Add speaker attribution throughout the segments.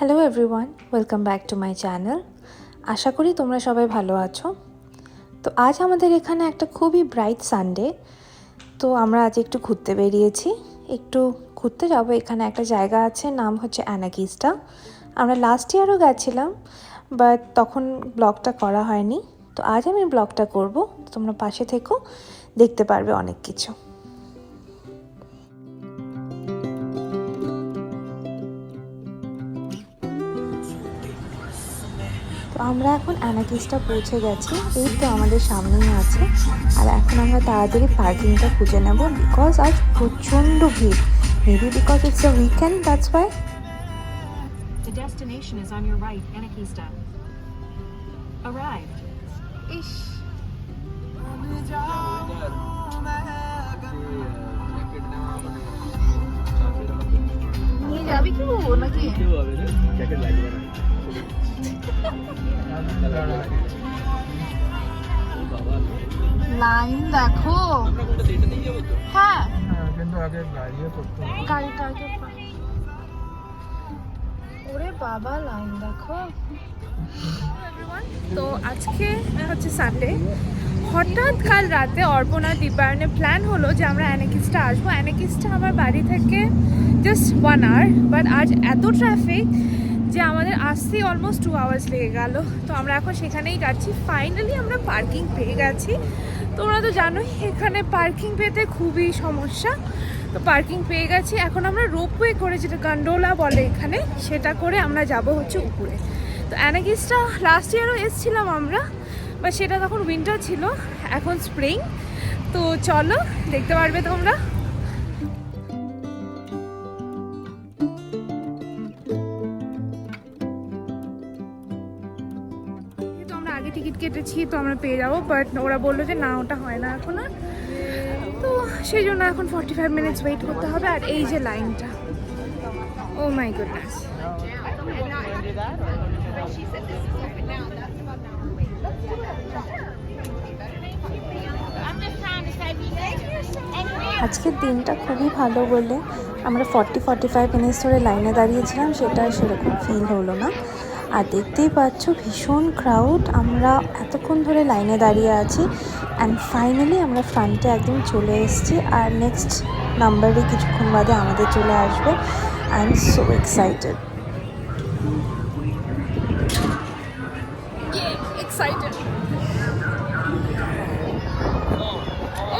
Speaker 1: Hello everyone, welcome back to my channel. আশা করি তোমরা সবাই ভালো আছো। তো আজ আমাদের এখানে একটা খুবই ব্রাইট সানডে। তো আমরা আজ একটু ঘুরতে বেরিয়েছি, একটু ঘুরতে যাবো। এখানে একটা জায়গা আছে, নাম হচ্ছে অ্যানাকিস্টা। আমরা লাস্ট ইয়ারও গেছিলাম, বাট তখন ব্লগটা করা হয়নি। তো আজ আমি ব্লগটা করব, তোমরা পাশে থেকো, দেখতে পারবে অনেক কিছু। আমরা এখন অ্যানাকিস্টা পৌঁছে গেছি, এই তো আমাদের সামনেই আছে। আর এখন আমরা তাড়াতাড়ি পার্কিংটা খুঁজে নেব, বিকজ আজ প্রচণ্ড ভিড়। Maybe because it's a weekend, that's why.
Speaker 2: The destination is on your right, Anakeesta. Arrived.
Speaker 1: ইস, নিয়ে যাবি কি ও নাকি? লাইন দেখো। হ্যাঁ, গাড়িটা আগে ওরে বাবা, লাইন দেখো। তো আজকে হচ্ছে সানডে। হঠাৎ কাল রাতে অর্পণা দীপায়নের প্ল্যান হলো যে আমরা অ্যানাকিস্টা আসবো। অ্যানাকিস্টা আমার বাড়ি থেকে জাস্ট 1 আওয়ার, বাট আজ এত ট্রাফিক যে আমাদের আসতেই অলমোস্ট 2 আওয়ার্স লেগে গেল। তো আমরা এখন সেখানেই যাচ্ছি। ফাইনালি আমরা পার্কিং পেয়ে গেছি। তোমরা তো জানোই এখানে পার্কিং পেতে খুবই সমস্যা। তো পার্কিং পেয়ে গেছি। এখন আমরা রোপওয়ে করে, যেটা গন্ডোলা বলে এখানে, সেটা করে আমরা যাব হচ্ছে উপরে। তো অ্যানাকিস্টা লাস্ট ইয়ারও এসেছিলাম আমরা, বা সেটা তখন উইন্টার ছিল, এখন স্প্রিং। তো চলো, দেখতে পারবে তোমরা। তো আমরা আগে টিকিট কেটেছি, তো আমরা পেয়ে যাবো, বাট ওরা বললো যে না, ওটা হয় না এখন আর। তো সেই জন্য এখন 45 মিনিটস ওয়েট করতে হবে। আর এই যে লাইনটা, ও মাই গুডনেস। আজকের দিনটা খুবই ভালো বলে আমরা 40-45 মিনিটস ধরে লাইনে দাঁড়িয়েছিলাম, সেটা সেরকম ফিল হলো না। আর দেখতেই পাচ্ছ ভীষণ ক্রাউড। আমরা এতক্ষণ ধরে লাইনে দাঁড়িয়ে আছি, অ্যান্ড ফাইনালি আমরা ফ্রন্টে একদম চলে এসেছি। আর নেক্সট নাম্বারে কিছুক্ষণ বাদে আমাদের চলে আসবে। I am so excited.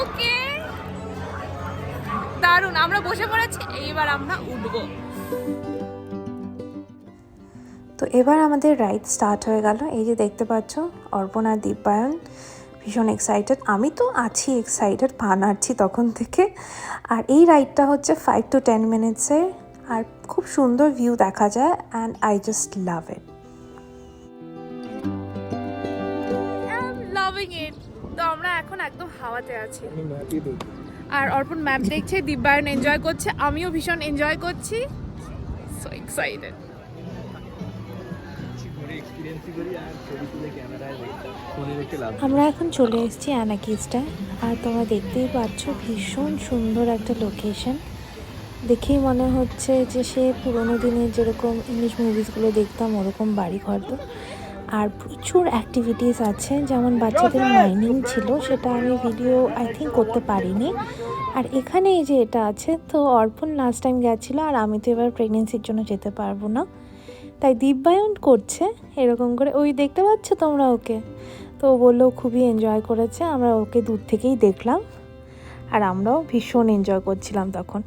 Speaker 1: Okay, দারুণ। আমরা বসে পড়েছি, এইবার আমরা উঠবো। তো এবার আমাদের রাইড স্টার্ট হয়ে গেল। এই যে দেখতে পাচ্ছ অর্পণ আর দীপায়ন ভীষণ এক্সাইটেড। আমি তো আছি এক্সাইটেড, পা নাড়ছি তখন থেকে। আর এই রাইডটা হচ্ছে 5 to 10 মিনিটসের, আর খুব সুন্দর ভিউ দেখা যায়, অ্যান্ড আই জাস্ট লাভ ইট। তো আমরা এখন একদম হাওয়াতে আছি, আর অর্পণ ম্যাপ দেখছে, দীপায়ন এনজয় করছে, আমিও ভীষণ এনজয় করছি। So excited. আমরা এখন চলে এসেছি অ্যানাকিস্টা, আর তোমরা দেখতেই পাচ্ছ ভীষণ সুন্দর একটা লোকেশন। দেখেই মনে হচ্ছে যে সে পুরোনো দিনের যেরকম ইংলিশ মুভিসগুলো দেখতাম ওরকম বাড়ি ঘর। তো আর প্রচুর অ্যাক্টিভিটিস আছে, যেমন বাচ্চাদের মাইনিং ছিল, সেটা আমি ভিডিও আই থিঙ্ক করতে পারিনি। আর এখানে এই যে এটা আছে, তো অর্পণ লাস্ট টাইম গেছিলো, আর আমি তো এবার প্রেগনেন্সির জন্য যেতে পারবো না, তাই দীপায়ন করছে এরকম করে। ওই দেখতে পাচ্ছ তোমরা ওকে? তো ও বললো খুবই এনজয় করেছে। আমরা ওকে দূর থেকেই দেখলাম, আর আমরাও ভীষণ এনজয় করছিলাম তখন।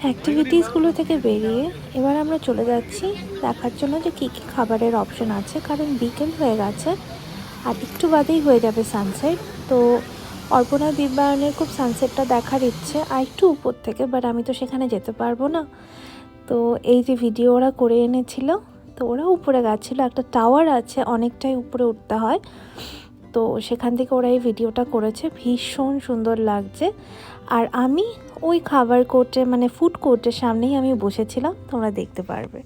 Speaker 1: অ্যাক্টিভিটিসগুলো থেকে বেরিয়ে এবার আমরা চলে যাচ্ছি দেখার জন্য যে কী কী খাবারের অপশন আছে, কারণ বিকেল হয়ে গেছে আর একটু বাদেই হয়ে যাবে সানসেট। তো অর্পণা দীপায়নের খুব সানসেটটা দেখার ইচ্ছে, আর একটু উপর থেকে, বাট আমি তো সেখানে যেতে পারবো না। তো এই যে ভিডিও ওরা করে এনেছিল, তো ওরা উপরে গেছিলো, একটা টাওয়ার আছে, অনেকটাই উপরে উঠতে হয়, তো সেখান থেকে ওরা এই ভিডিওটা করেছে। ভীষণ সুন্দর লাগছে। আর আমি ওই খাবার কোর্টে মানে ফুড কোর্টের সামনেই আমি বসেছিলাম, তোমরা দেখতে পারবে।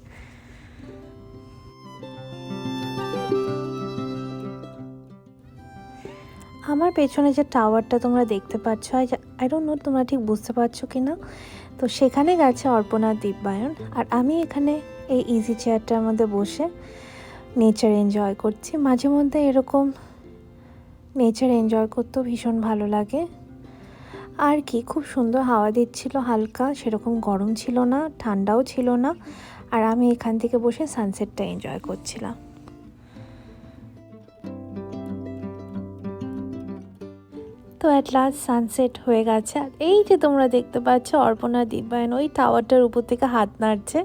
Speaker 1: আমার পেছনে যে টাওয়ারটা তোমরা দেখতে পাচ্ছ, আই ডোন্ট নো তোমরা ঠিক বুঝতে পারছো কি না, তো সেখানে গেছে অর্পণা দিব্যায়ন। আর আমি এখানে এই ইজি চেয়ারটার মধ্যে বসে নেচার এনজয় করছি। মাঝে মধ্যে এরকম নেচার এনজয় করতেও ভীষণ ভালো লাগে। আর কি খুব সুন্দর হাওয়া দিচ্ছিল, হালকা, সেরকম গরম ছিল না, ঠান্ডাও ছিল না। আর আমি এখান থেকে বসে সানসেটটা এনজয় করছিলাম। তো অ্যাট লাস্ট সানসেট হয়ে গেছে। আর এই যে তোমরা দেখতে পাচ্ছ অর্পণা দিব্যায়ন ওই টাওয়ারটার উপর থেকে হাত নাড়ছে।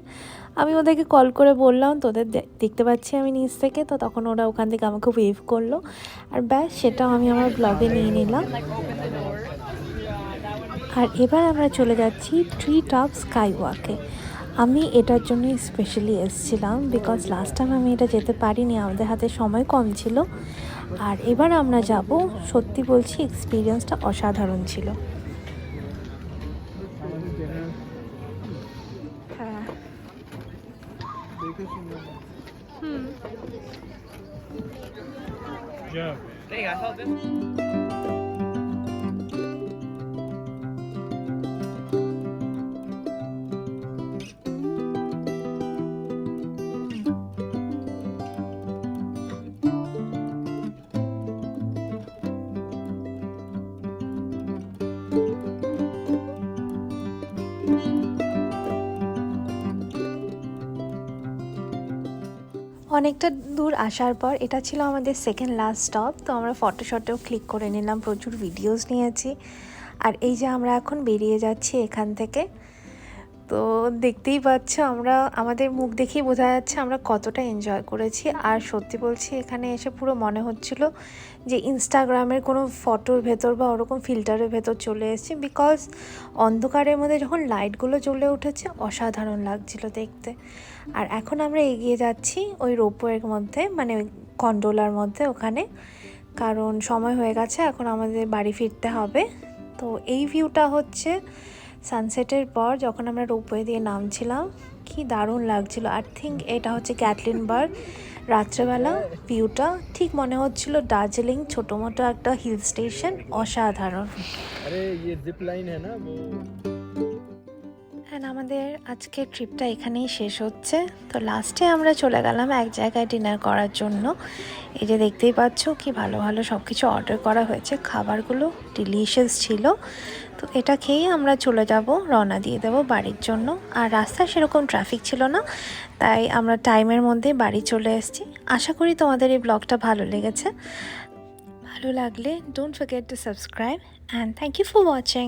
Speaker 1: আমি ওদেরকে কল করে বললাম তোদের দেখতে পাচ্ছি আমি নিচ থেকে, তো তখন ওরা ওখান থেকে আমাকে ওয়েভ করলো। আর ব্যাস, সেটাও আমি আমার ব্লগে নিয়ে নিলাম। আর এবার আমরা চলে যাচ্ছি ট্রি টপ স্কাই ওয়াকে। আমি এটার জন্য স্পেশালি এসেছিলাম, বিকজ লাস্ট টাইম আমি এটা যেতে পারিনি, আমাদের হাতে সময় কম ছিল। আর এবার আমরা যাব। সত্যি বলছি এক্সপিরিয়েন্সটা অসাধারণ ছিল। হ্যাঁ, অনেকটা দূর আসার পর এটা ছিল আমাদের সেকেন্ড লাস্ট স্টপ। তো আমরা ফটোশটেও ক্লিক করে নিলাম, প্রচুর ভিডিওস নিয়েছি। আর এই যে আমরা এখন বেরিয়ে যাচ্ছি এখান থেকে। তো দেখতেই পাচ্ছ, আমাদের মুখ দেখেই বোঝা যাচ্ছে আমরা কতটা এনজয় করেছি। আর সত্যি বলছি এখানে এসে পুরো মনে হচ্ছিল যে ইনস্টাগ্রামের কোনো ফটোর ভেতর বা ওরকম ফিল্টারের ভেতর চলে এসেছি, বিকজ অন্ধকারের মধ্যে যখন লাইটগুলো জ্বলে উঠেছে অসাধারণ লাগছিল দেখতে। আর এখন আমরা এগিয়ে যাচ্ছি ওই রোপওয়ের মধ্যে, মানে ওই কন্ডোলার মধ্যে ওখানে, কারণ সময় হয়ে গেছে, এখন আমাদের বাড়ি ফিরতে হবে। তো এই ভিউটা হচ্ছে সানসেটের পর যখন আমরা রোপওয়ে দিয়ে নামছিলাম, কি দারুণ লাগছিল। আর থিঙ্ক এটা হচ্ছে গ্যাটলিনবার্গ। রাত্রেবেলা ভিউটা ঠিক মনে হচ্ছিল দার্জিলিং, ছোটো মোটো একটা হিল স্টেশন, অসাধারণ। অ্যান্ড আমাদের আজকের ট্রিপটা এখানেই শেষ হচ্ছে। তো লাস্টে আমরা চলে গেলাম এক জায়গায় ডিনার করার জন্য। এই যে দেখতেই পাচ্ছ কি ভালো ভালো সব কিছু অর্ডার করা হয়েছে, খাবারগুলো ডিলিশিয়াস ছিল। তো এটা খেয়েই আমরা চলে যাব, রওনা দিয়ে দেবো বাড়ির জন্য। আর রাস্তায় সেরকম ট্রাফিক ছিল না, তাই আমরা টাইমের মধ্যে বাড়ি চলে এসেছি। আশা করি তোমাদের এই ব্লগটা ভালো লেগেছে। ভালো লাগলে don't forget to subscribe and thank you for watching.